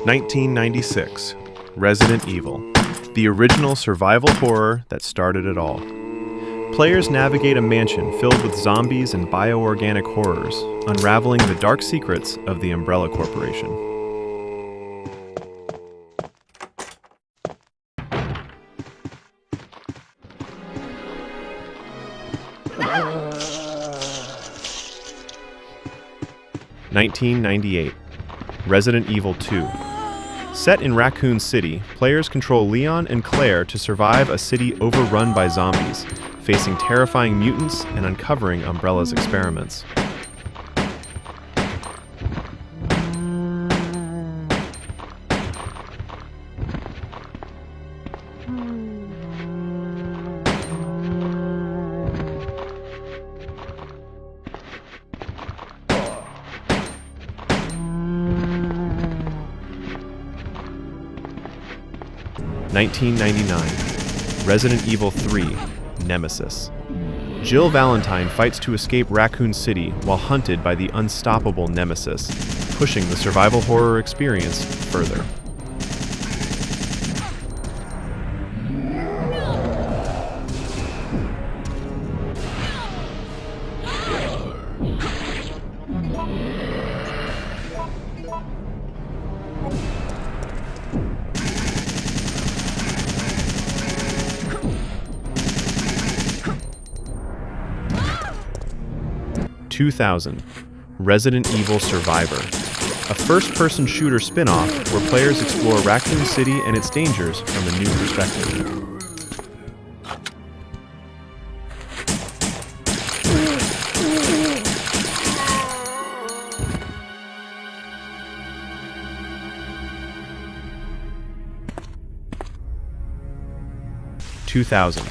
1996, Resident Evil, the original survival horror that started it all. Players navigate a mansion filled with zombies and bioorganic horrors, unraveling the dark secrets of the Umbrella Corporation. (1998) Resident Evil 2. Set in Raccoon City, players control Leon and Claire to survive a city overrun by zombies, facing terrifying mutants and uncovering Umbrella's experiments. (1999) Resident Evil 3, Nemesis. Jill Valentine fights to escape Raccoon City while hunted by the unstoppable Nemesis, pushing the survival horror experience further. (2000) Resident Evil Survivor, a first-person shooter spin-off where players explore Raccoon City and its dangers from a new perspective. (2000)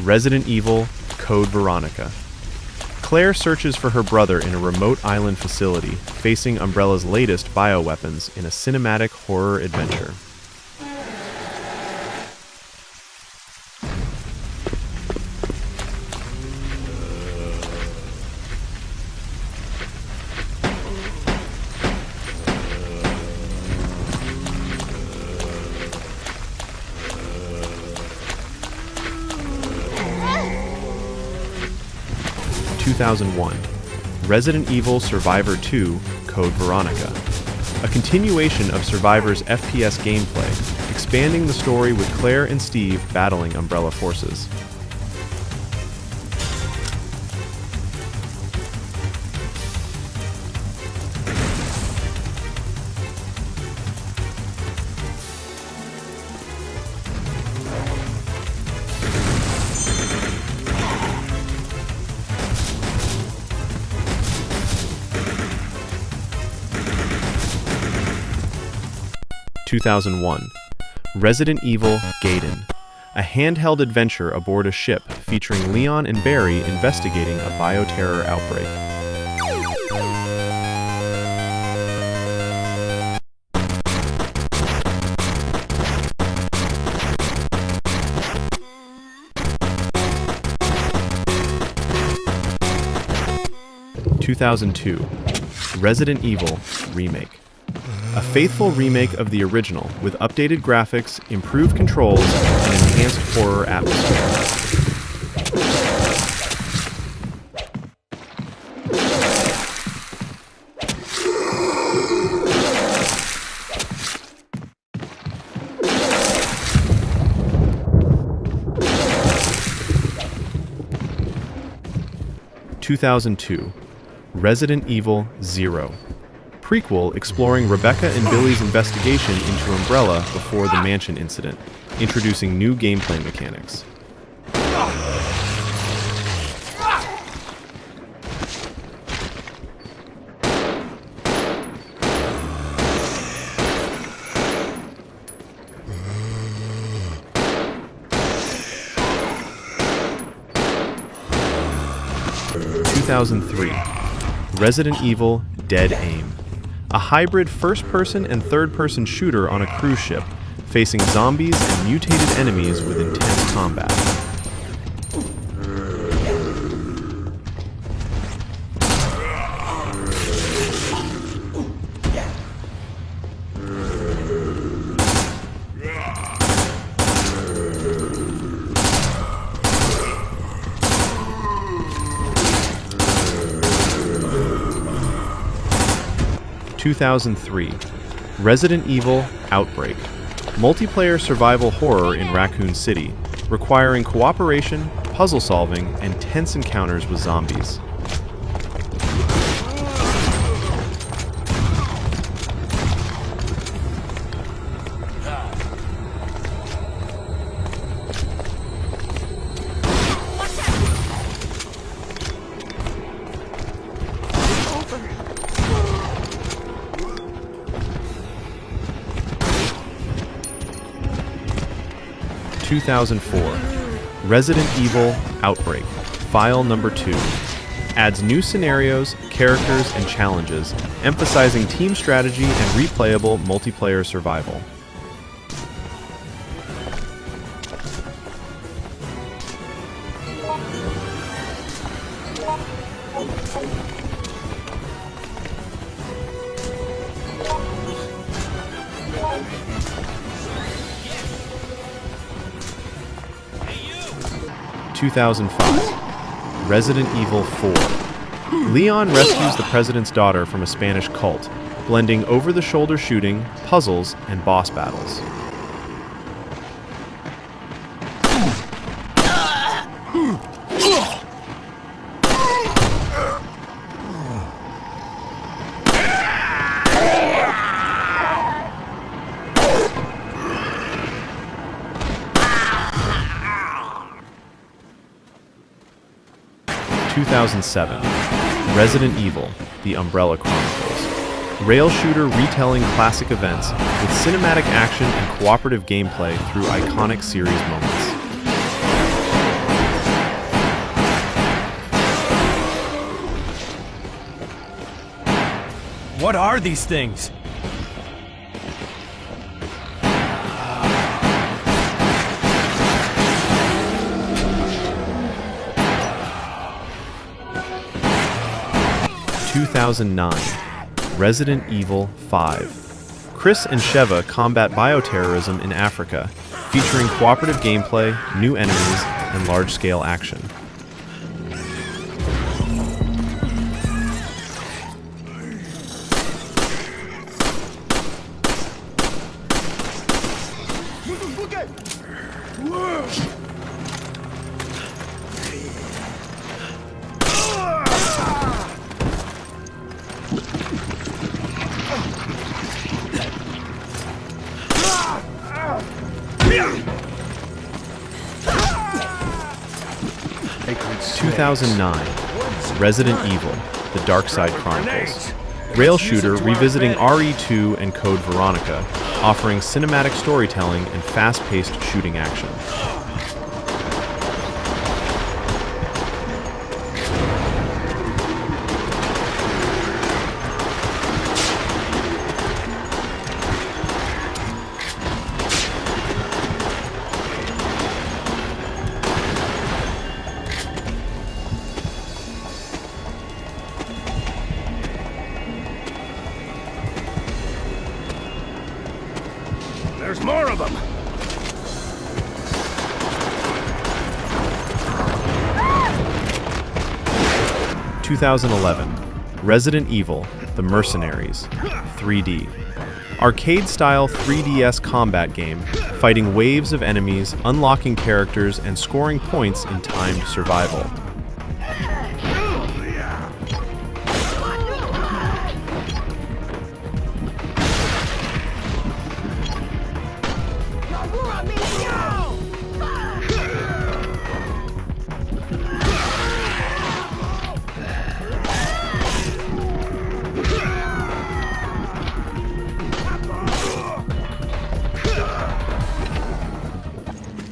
Resident Evil Code Veronica. Claire searches for her brother in a remote island facility, facing Umbrella's latest bioweapons in a cinematic horror adventure. (2001) Resident Evil Survivor 2 Code Veronica. A continuation of Survivor's FPS gameplay, expanding the story with Claire and Steve battling Umbrella forces. (2001) Resident Evil Gaiden, a handheld adventure aboard a ship featuring Leon and Barry investigating a bioterror outbreak. (2002) Resident Evil Remake. A faithful remake of the original with updated graphics, improved controls, and enhanced horror atmosphere. (2002) Resident Evil 0. Prequel exploring Rebecca and Billy's investigation into Umbrella before the mansion incident, introducing new gameplay mechanics. (2003) Resident Evil Dead Aim. A hybrid first-person and third-person shooter on a cruise ship, facing zombies and mutated enemies with intense combat. 2003. Resident Evil Outbreak. Multiplayer survival horror in Raccoon City, requiring cooperation, puzzle solving, and tense encounters with zombies. 2004. Resident Evil Outbreak, File Number 2. Adds new scenarios, characters, and challenges, emphasizing team strategy and replayable multiplayer survival. Hey, 2005. Resident Evil 4. Leon rescues the president's daughter from a Spanish cult, blending over-the-shoulder shooting, puzzles, and boss battles. (2007) 2007. Resident Evil, The Umbrella Chronicles. Rail shooter retelling classic events with cinematic action and cooperative gameplay through iconic series moments. what are these things? Resident Evil 5. Chris and Sheva combat bioterrorism in Africa, featuring cooperative gameplay, new enemies, and large-scale action. Resident Evil, The Darkside Chronicles. Rail shooter revisiting RE2 and Code Veronica, offering cinematic storytelling and fast-paced shooting action. There's more of them! Ah! 2011. Resident Evil, The Mercenaries, 3D. Arcade-style 3DS combat game, fighting waves of enemies, unlocking characters, and scoring points in timed survival.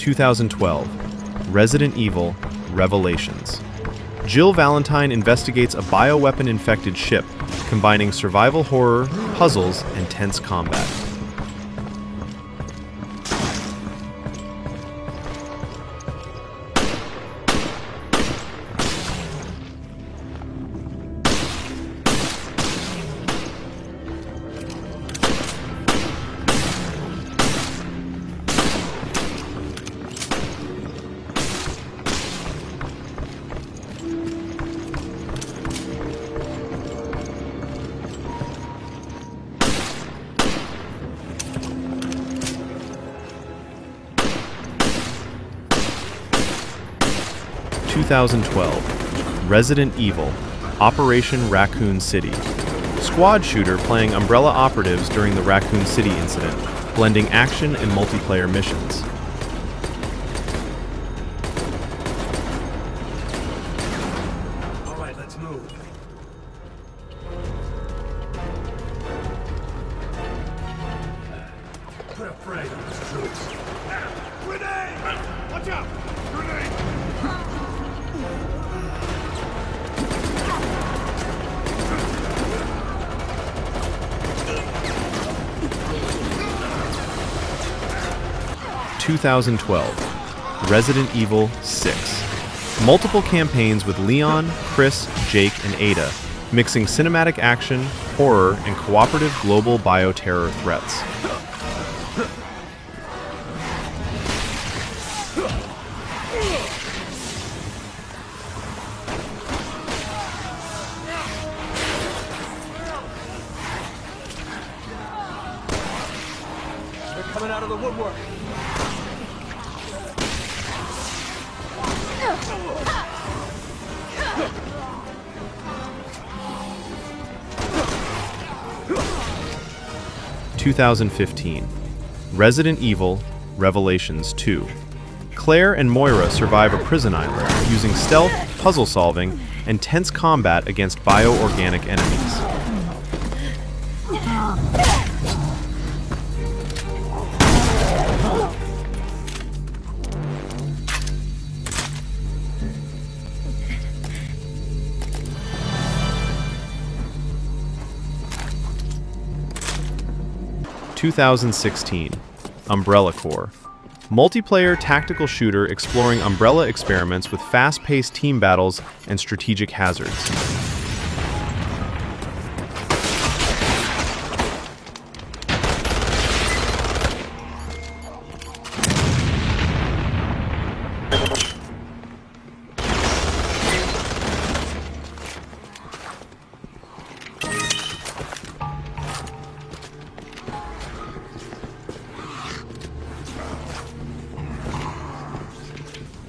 (2012) 2012. Resident Evil Revelations. Jill Valentine investigates a bioweapon-infected ship, combining survival horror, puzzles, and tense combat. 2012, Resident Evil, Operation Raccoon City. Squad shooter playing Umbrella operatives during the Raccoon City incident, blending action and multiplayer missions. All right, let's move. Put a frag on these troops. Grenade! Watch out! Grenade! 2012, Resident Evil 6. Multiple campaigns with Leon, Chris, Jake, and Ada, mixing cinematic action, horror, and cooperative global bioterror threats. They're coming out of the woodwork. In 2015, Resident Evil Revelations 2. Claire and Moira survive a prison island using stealth, puzzle solving, and tense combat against bioorganic enemies. In 2016, Umbrella Corps. Multiplayer tactical shooter exploring Umbrella experiments with fast-paced team battles and strategic hazards.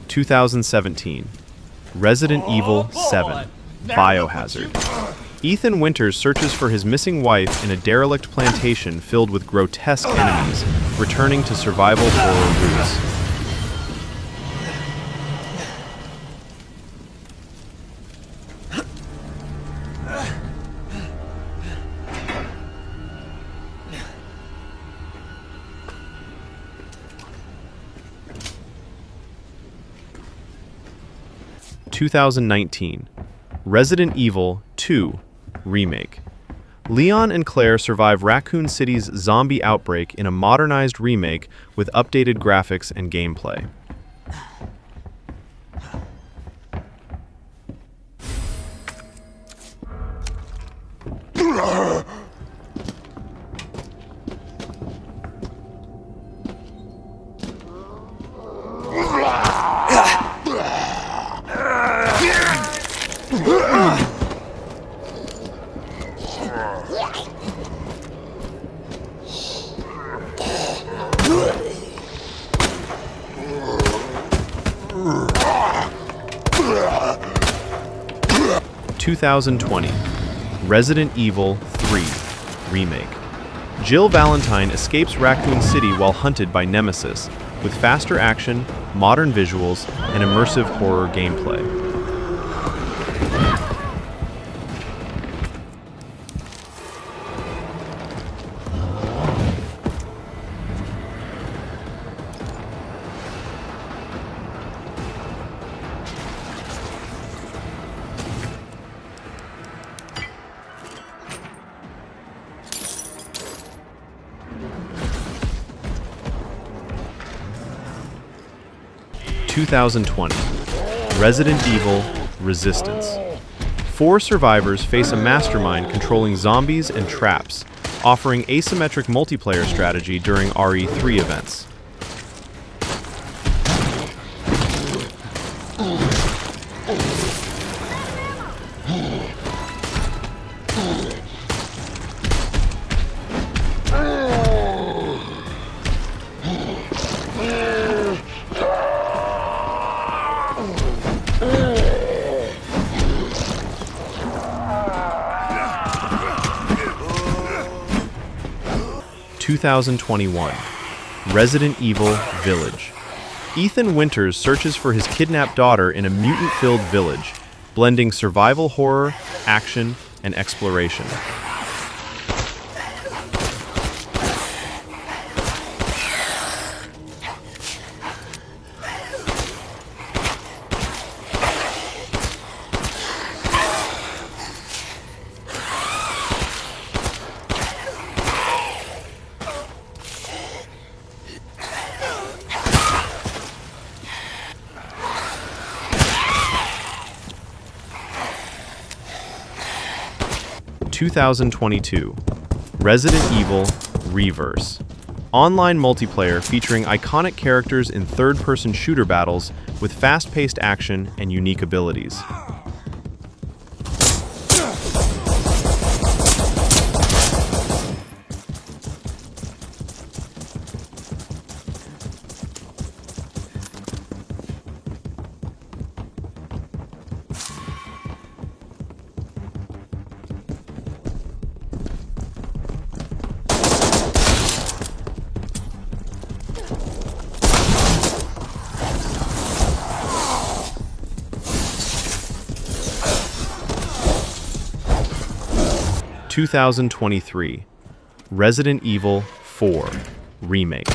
In 2017, Resident Evil 7, Biohazard. Ethan Winters searches for his missing wife in a derelict plantation filled with grotesque enemies, returning to survival horror roots. In 2019, Resident Evil 2, Remake. Leon and Claire survive Raccoon City's zombie outbreak in a modernized remake with updated graphics and gameplay. In 2020, Resident Evil 3, Remake. Jill Valentine escapes Raccoon City while hunted by Nemesis, with faster action, modern visuals, and immersive horror gameplay. In 2020, Resident Evil Resistance. 4 survivors face a mastermind controlling zombies and traps, offering asymmetric multiplayer strategy during RE3 events. 2021, Resident Evil Village. Ethan Winters searches for his kidnapped daughter in a mutant-filled village, blending survival horror, action, and exploration. (2022) Resident Evil Reverse. Online multiplayer featuring iconic characters in third-person shooter battles with fast-paced action and unique abilities. (2023) Resident Evil 4 Remake.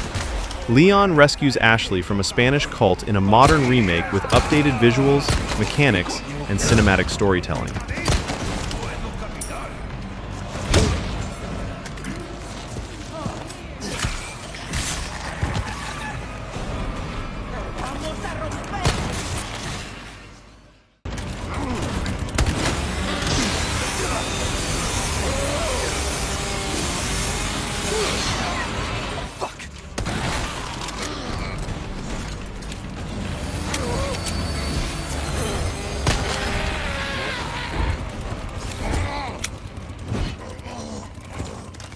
Leon rescues Ashley from a Spanish cult in a modern remake with updated visuals, mechanics, and cinematic storytelling.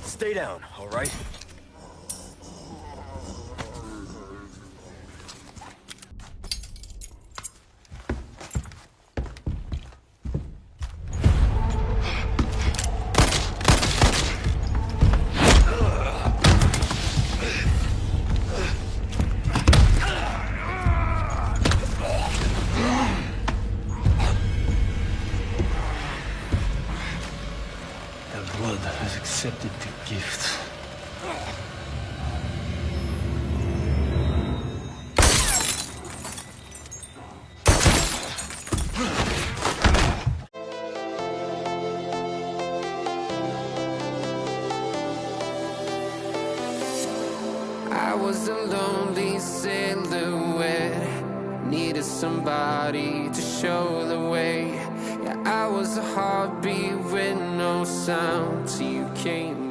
Stay down, all right? The blood has accepted the gift. I was a lonely silhouette, needed somebody to show the way. Yeah, I was a heartbeat with no sound till you came